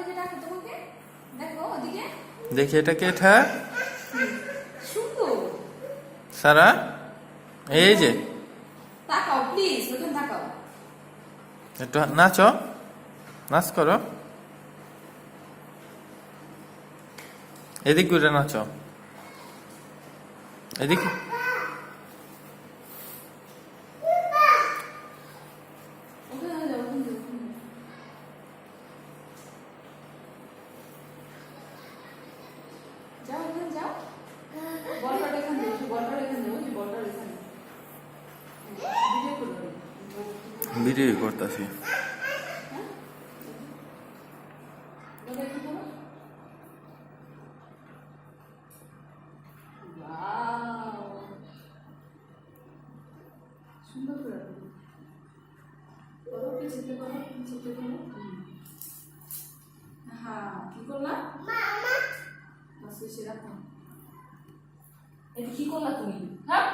ওদিকে ডাকো তোমাকে, দেখো ওদিকে। দেখি এটা কে? এটা সুন্দর। সারা, এই যে তাকাও প্লিজ, ওখানে তাকাও। একটু নাচো, নাচ করো, এদিক ঘুরে নাচো, এদিক। ওখানে যাও, ওখানে যাও, ওখানে যাও। যাও ওখানে যাও। বলটা এখানে দাও, বলটা এখানে দাও, বলটা এখানে। ভিডিও করো। ভিডিও করতেছি। বলটা কি করো? ওয়াও, সুন্দর করে করো, পিছিয়ে করো, পিছিয়ে করো। হ্যাঁ, কি করলা? বাস, সেরকম। এটা কি করলা তুমি? হ্যাঁ।